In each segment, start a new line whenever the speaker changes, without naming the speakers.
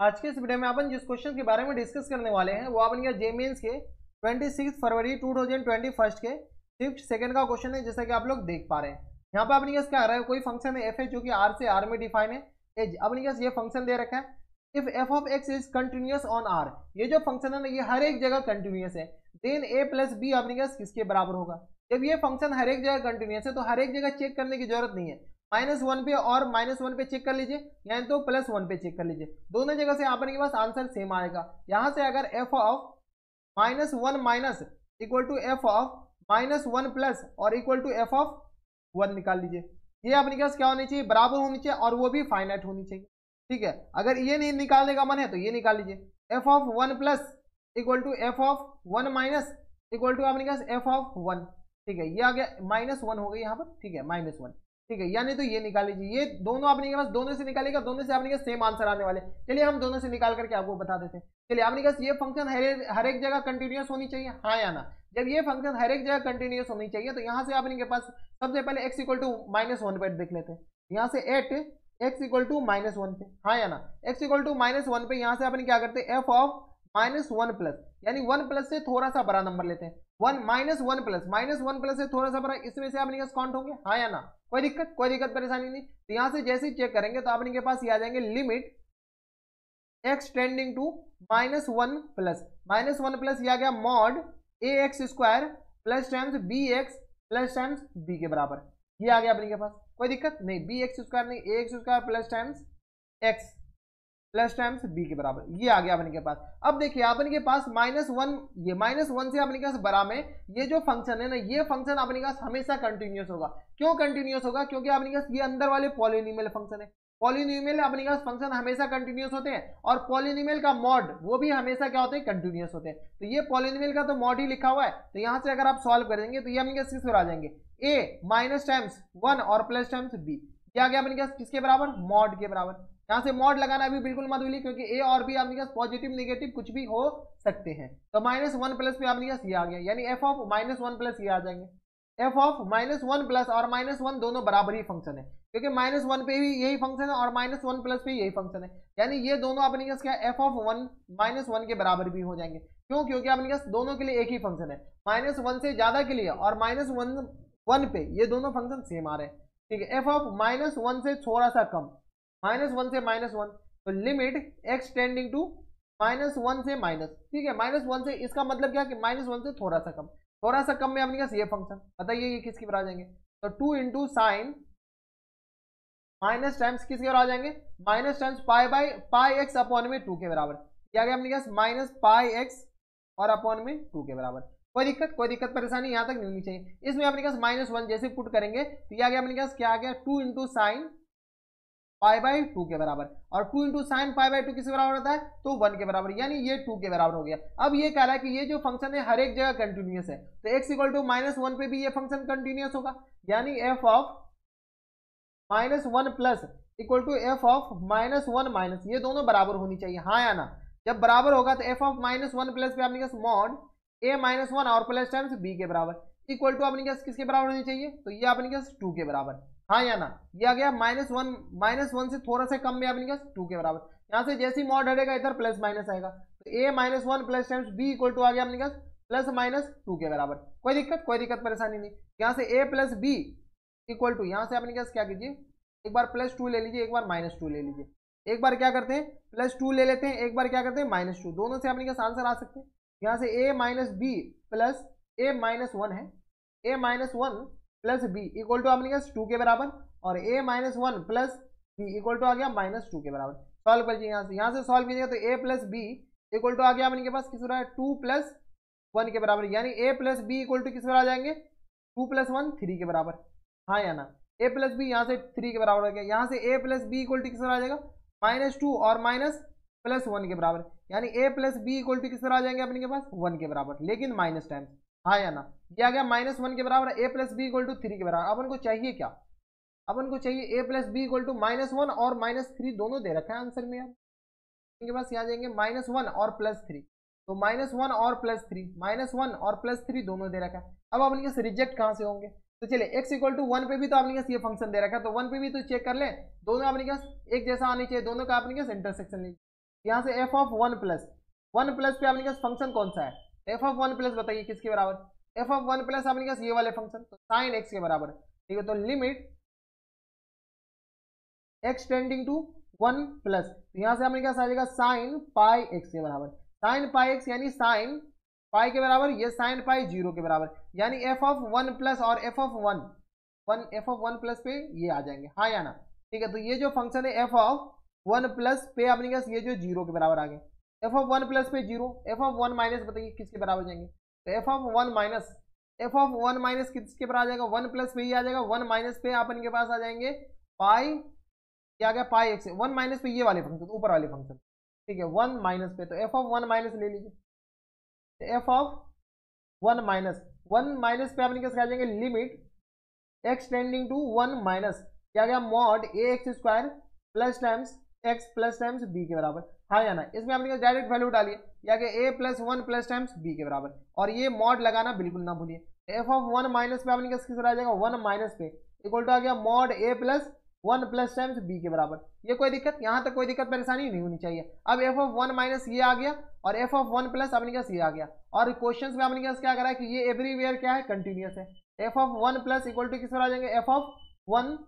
आज के इस वीडियो में अपन जिस क्वेश्चन के बारे में डिस्कस करने वाले हैं वो अपन जे मेंस के 26 फरवरी 2021 के शिफ्ट सेकंड का क्वेश्चन है, जैसा कि आप लोग देख पा रहे हैं। यहाँ पे अपने क्या आ रहा है, कोई फंक्शन है एफ है जो कि आर से आर में डिफाइन है। एज अपने ये फंक्शन दे रखा है, if f of x is continuous on R, ये जो फंक्शन है ना ये हर एक जगह कंटिन्यूअस है, देन ए प्लस बी अपने किसके बराबर होगा। जब ये फंक्शन हर एक जगह कंटिन्यूअस है तो हर एक जगह चेक करने की जरूरत नहीं है, -1 पे और -1 पे चेक कर लीजिए या तो +1 पे चेक कर लीजिए, दोनों जगह से आपके पास आंसर सेम आएगा। यहां से अगर f of -1 minus equal to f of -1 plus और इक्वल टू एफ ऑफ 1 निकाल लीजिए। ये अपने पास क्या होनी चाहिए, बराबर होनी चाहिए और वो भी फाइनाइट होनी चाहिए। ठीक है, अगर ये नहीं निकालने का मन है तो ये निकाल लीजिए, f of 1 plus equal to f of 1 minus equal to अपने पास एफ ऑफ 1। ठीक है, ये आ गया -1 हो गई यहाँ पर। ठीक है, -1। ठीक है, यानी तो ये निकाल लीजिए, ये दोनों अपने के पास दोनों से निकालेगा, दोनों से अपने के सेम आंसर आने वाले। चलिए हम दोनों से निकाल करके आपको बता देते हैं। चलिए अपने पास ये फंक्शन हर एक जगह कंटिन्यूअस होनी चाहिए, हाँ या ना। जब ये फंक्शन हर एक जगह कंटिन्यूअस होनी चाहिए तो यहाँ से अपने के पास सबसे पहले x इक्वल टू -1 पे देख लेते हैं। यहाँ से एट x इक्वल टू -1 पे, हाँ या ना। x इक्वल टू -1 पे यहाँ से अपने क्या करते हैं, f ऑफ -1 प्लस, यानी 1 प्लस से थोड़ा सा बड़ा नंबर लेते हैं, 1 -1 प्लस से थोड़ा सा बड़ा, इसमें से अपने काउंट होंगे, हाँ या ना। कोई दिक्कत परेशानी नहीं। तो यहां से जैसे ही चेक करेंगे तो अपने के पास ये आ जाएंगे limit x tending to -1 plus ये आ गया mod ax square plus times bx plus times b के बराबर, ये आ गया अपने के पास। कोई दिक्कत नहीं, bx स्क्वायर नहीं, ax square plus times x plus times b के बराबर, ये आ गया अपने के पास। अब देखिए अपने के पास -1, ये -1 से अपने के पास बड़ा में ये जो फंक्शन है ना, ये फंक्शन अपने के पास हमेशा कंटिन्यूअस होगा। क्यों कंटिन्यूअस होगा, क्योंकि अपने के पास ये अंदर वाले पॉलिनोमियल फंक्शन है। पॉलिनोमियल अपने के पास फंक्शन हमेशा कंटिन्यूअस होते हैं और पॉलिनोमियल का मॉड वो भी हमेशा क्या होते हैं, कंटिन्यूअस होते हैं। तो ये पॉलिनोमियल का तो मॉड ही लिखा हुआ है, तो यहाँ से अगर आप सॉल्व करेंगे तो ये अपने किस पर आ जाएंगे, a माइनस टाइम्स 1 और प्लस टाइम्स b, ये आ गया अपने पास किसके बराबर, मॉड के बराबर। यहाँ से मॉड लगाना भी बिल्कुल मत भूलिए, क्योंकि ए और बी आपके पास पॉजिटिव नेगेटिव कुछ भी हो सकते हैं। तो -1 प्लस पे आपके पास ये आ गया, यानी एफ ऑफ -1 प्लस ये आ जाएंगे, एफ ऑफ -1 प्लस और -1 दोनों बराबर ही फंक्शन है, क्योंकि -1 पे भी यही फंक्शन है और -1 प्लस पे यही फंक्शन है, यानी ये दोनों अपने पास क्या एफ ऑफ 1 के बराबर भी हो जाएंगे। क्यों, क्योंकि अपने पास दोनों के लिए एक ही फंक्शन है, -1 से ज्यादा के लिए और -1 पे ये दोनों फंक्शन सेम आ रहे हैं। ठीक है, एफ ऑफ -1 से थोड़ा सा कम, -1 से -1, तो लिमिट x टेंडिंग टू -1 से माइनस। ठीक है, -1 से, इसका मतलब क्या कि -1 से थोड़ा सा कम में अपने पास ये फंक्शन, बताइए ये किसकी बराबर आ जाएंगे, तो 2 इंटू साइन माइनस टाइम्स किसके बराबर आ जाएंगे, माइनस टाइम्स पाई एक्स अपॉन में 2 के बराबर, क्या गया अपने पास -πx और अपॉन में 2 के बराबर। कोई दिक्कत परेशानी यहाँ तक नहीं होनी चाहिए। इसमें अपने पास -1 जैसे पुट करेंगे तो ये आ गया अपने पास, क्या आ गया, 2 इंटू साइन π/2 के बराबर, और 2 इंटू साइन π/2 किसके बराबर होता है, तो 1 के बराबर, यानी ये 2 के बराबर हो गया। अब ये कह रहा है कि ये जो फंक्शन है हर एक जगह कंटिन्यूअस है, तो x इक्वल टू -1 पे भी ये फंक्शन कंटिन्यूअस होगा, यानी f of -1 plus equal to f of -1 minus, ये दोनों बराबर होनी चाहिए, हाँ या ना। जब बराबर होगा तो एफ ऑफ -1 प्लस पे अपने पास मॉड a-1 और प्लस टाइम्स b के बराबर इक्वल टू अपने पास किसके बराबर होनी चाहिए, तो ये अपने पास 2 के बराबर, हाँ या ना। ये आ गया -1 से थोड़ा सा कम में अपने पास 2 के बराबर। यहाँ से जैसे ही मॉड हटेगा इधर प्लस माइनस आएगा, तो a-1 plus times b equal to आ गया अपने पास +-2 के बराबर। कोई दिक्कत परेशानी नहीं। यहाँ से a plus B equal to, यहाँ से अपने पास क्या कीजिए, एक बार +2 ले लीजिए, एक बार -2 ले लीजिए, एक बार क्या करते हैं +2 ले लेते हैं, एक बार क्या करते हैं -2, दोनों से अपने पास आंसर आ सकते हैं। यहाँ से a minus B plus a-1 है, a-1 plus B equal to अपने पास 2 के बराबर, और a-1 plus B equal to आ गया -2 के बराबर। सॉल्व कर लीजिए, यहाँ से सॉल्व कीजिएगा तो a plus B equal to आ गया अपने के पास किस रहा है, 2 + 1 के बराबर, यानी a plus B equal to किस बराबर आ जाएंगे, 2 + 1 3 के बराबर, हाँ या ना। a प्लस बी यहाँ से 3 के बराबर हो गया, यहाँ से a plus B equal to किस बराबर आ जाएगा, -2 और +1 के बराबर, यानी a plus B equal to किस बराबर आ जाएंगे अपने के पास 1 के बराबर, लेकिन माइनस टाइम्स, हाँ या ना। ये आ गया -1 के बराबर, a plus B equal to 3 के बराबर। अपन को चाहिए क्या, अपन को चाहिए a plus B equal to -1 और -3 दोनों दे रखा है आंसर में यार। इनके पास यहाँ जाएंगे -1 और +3, तो -1 और +3 दोनों दे रखा है। अब अपन के रिजेक्ट कहाँ से होंगे, तो चलिए x इक्वल टू 1 पे भी तो अपने पास ये फंक्शन दे रखा है, तो 1 पे भी तो चेक कर लें, दोनों अपने पास एक जैसा आनी चाहिए, दोनों का अपने पास इंटरसेक्शन लीजिए। यहाँ से एफ ऑफ वन प्लस पे आपने पास फंक्शन कौन सा है, एफ ऑफ वन प्लस बताइए किसके बराबर, एफ ऑफ वन प्लस आपने पास ये वाले फंक्शन, तो साइन एक्स के बराबर, ठीक है। तो limit x tending to one plus, तो यहाँ से आपने क्या आ जाएगा साइन पाई एक्स के बराबर, साइन पाई एक्स यानी साइन पाई के बराबर, ये साइन पाई 0 के बराबर, यानी एफ ऑफ वन प्लस और एफ ऑफ वन प्लस पे ये आ जाएंगे, हाँ या ना, ठीक है। तो ये जो फंक्शन है एफ ऑफ वन प्लस पे आपने पास ये जो 0 के बराबर आ गए, एफ ऑफ वन प्लस पे 0, एफ ऑफ वन माइनस बताइए किसके बराबर जाएंगे, तो एफ ऑफ वन माइनस किसके बराबर आ जाएगा, वन प्लस पे ही आ जाएगा, वन माइनस पे अपन के पास आ जाएंगे पाई, क्या गया पाई एक्स, वन माइनस पे ये वाले फंक्शन ऊपर वाले फंक्शन, ठीक है, वन माइनस पे, तो एफ ऑफ वन माइनस ले लीजिए, एफ ऑफ वन माइनस पे आपने क्या आ जाएंगे limit x tending to one minus, क्या गया mod a x square plus times x plus times B के बराबर, हाँ या ना। इसमें आपने डायरेक्ट वैल्यू डालिए, या कि a plus one plus times B के बराबर, और ये मॉड लगाना बिल्कुल ना भूलिए, एफ ऑफ वन माइनस पे आपने किस आ जाएगा वन माइनस पे इक्वल टू आ गया मॉड ए plus one plus times B के बराबर, ये कोई दिक्कत, यहाँ तक कोई दिक्कत परेशानी नहीं होनी चाहिए। अब एफ ऑफ वन माइनस ये आ गया और एफ ऑफ वन प्लस आपने क्या ये आ गया, और क्वेश्चन में आपने क्या करा है कि ये एवरीवेयर क्या है कंटिन्यूअस है, f of one plus equal to किस पर आ जाएंगे एफ ऑफ वन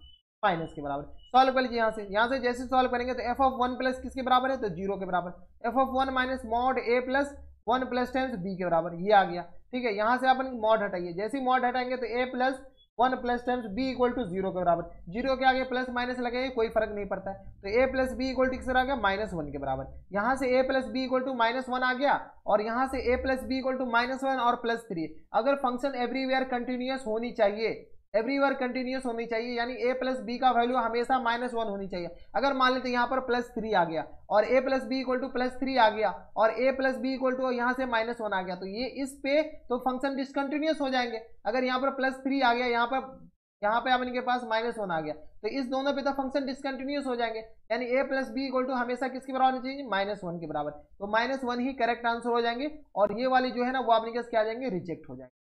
माइनस के बराबर, सॉल्व कर लीजिए यहाँ से जैसे सॉल्व करेंगे तो एफ ऑफ वन प्लस किसके बराबर है, तो 0 के बराबर, f of one minus mod A plus one plus times B के बराबर, ये आ गया, ठीक है। यहाँ से अपन मॉड हटाइए, जैसे ही मॉड हटाएंगे तो a plus one plus times b equal to 0 के बराबर, 0 के आगे प्लस माइनस लगे कोई फर्क नहीं पड़ता है, तो a plus B equal to किस आ गया माइनस वन के बराबर, यहाँ से a plus B equal to minus one आ गया, और यहाँ से a plus B equal to minus one और प्लस 3, अगर फंक्शन एवरीवेयर कंटिन्यूअस होनी चाहिए, एवरीवेयर कंटिन्यूअस होनी चाहिए, यानी ए प्लस बी का वैल्यू हमेशा माइनस वन होनी चाहिए। अगर मान लेते यहाँ पर प्लस 3 आ गया और a plus B equal to plus 3 आ गया और a plus B equal to यहाँ से माइनस वन आ गया, तो ये इस पे तो फंक्शन डिसकंटिन्यूअस हो जाएंगे। अगर यहाँ पर प्लस 3 आ गया, यहाँ पे अपन के पास माइनस वन आ गया, तो इस दोनों पे तो फंक्शन डिसकंटिन्यूअस हो जाएंगे, यानी ए प्लस बी इक्वल टू हमेशा किसके बराबर होनी चाहिए माइनस वन के बराबर, तो माइनस वन ही करेक्ट आंसर हो जाएंगे, और ये वाली जो है ना वो आपने क्या आ जाएंगे रिजेक्ट हो जाएंगे।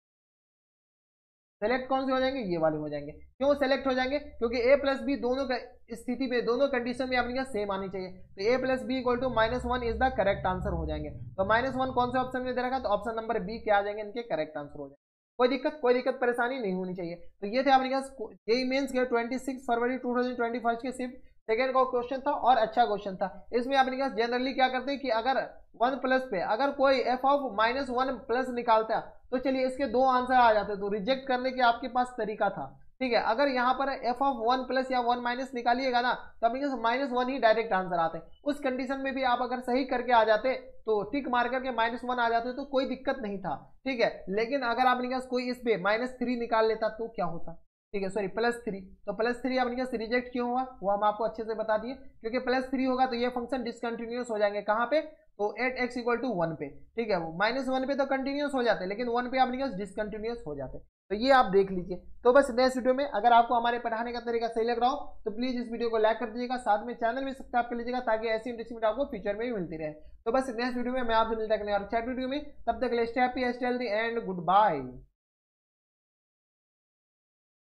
सेलेक्ट कौन से हो जाएंगे, ये वाले हो जाएंगे। क्यों सेलेक्ट हो जाएंगे, क्योंकि ए प्लस बी दोनों स्थिति पे दोनों कंडीशन में आपने सेम आनी चाहिए, तो a plus B equal to minus one is the correct answer हो जाएंगे। तो माइनस वन कौन से ऑप्शन में दे रखा है, तो ऑप्शन नंबर बी क्या आ जाएंगे इनके करेक्ट आंसर हो जाएंगे। कोई दिक्कत परेशानी नहीं होनी चाहिए। तो ये थे आपने जेईई मेंस के 26 फरवरी 2021 के सिर्फ सेकेंड का क्वेश्चन था, और अच्छा क्वेश्चन था। इसमें आपने जनरली क्या करते हैं कि अगर वन प्लस पे अगर कोई F of minus one plus निकालता है तो चलिए इसके दो आंसर आ जाते, तो रिजेक्ट करने के आपके पास तरीका था, ठीक है। अगर यहाँ पर एफ ऑफ वन प्लस या वन माइनस निकालिएगा ना, तो आपके माइनस वन ही डायरेक्ट आंसर आते हैं। उस कंडीशन में भी आप अगर सही करके आ जाते तो टिक मार करके माइनस वन आ जाते तो कोई दिक्कत नहीं था, ठीक है। लेकिन अगर आपने कहा कोई इस पे माइनस थ्री निकाल लेता तो क्या होता, ठीक है, सॉरी प्लस थ्री, तो प्लस थ्री आपने कहा रिजेक्ट क्यों हुआ वो हम आपको अच्छे से बता दिए, क्योंकि प्लस थ्री होगा तो ये फंक्शन डिसकंटिन्यूअस हो जाएंगे। कहाँ पे, तो at x equal to one पे, ठीक है। माइनस वन पे तो कंटिन्यूअस हो जाते, लेकिन वन पे आपने कहा डिसकंटिन्यूअस हो जाते, तो ये आप देख लीजिए। तो बस नेक्स्ट वीडियो में अगर आपको हमारे पढ़ाने का तरीका सही लग रहा हो तो प्लीज इस वीडियो को लाइक कर दीजिएगा, साथ में चैनल भी सब्सक्राइब कर लीजिएगा, ताकि ऐसी इंटरेस्टिंग वीडियो आपको फ्यूचर में भी मिलती रहे। तो बस नेक्स्ट वीडियो में मैं आपसे मिलता है और चैट वीडियो में, तब तक stay happy, stay healthy and good bye.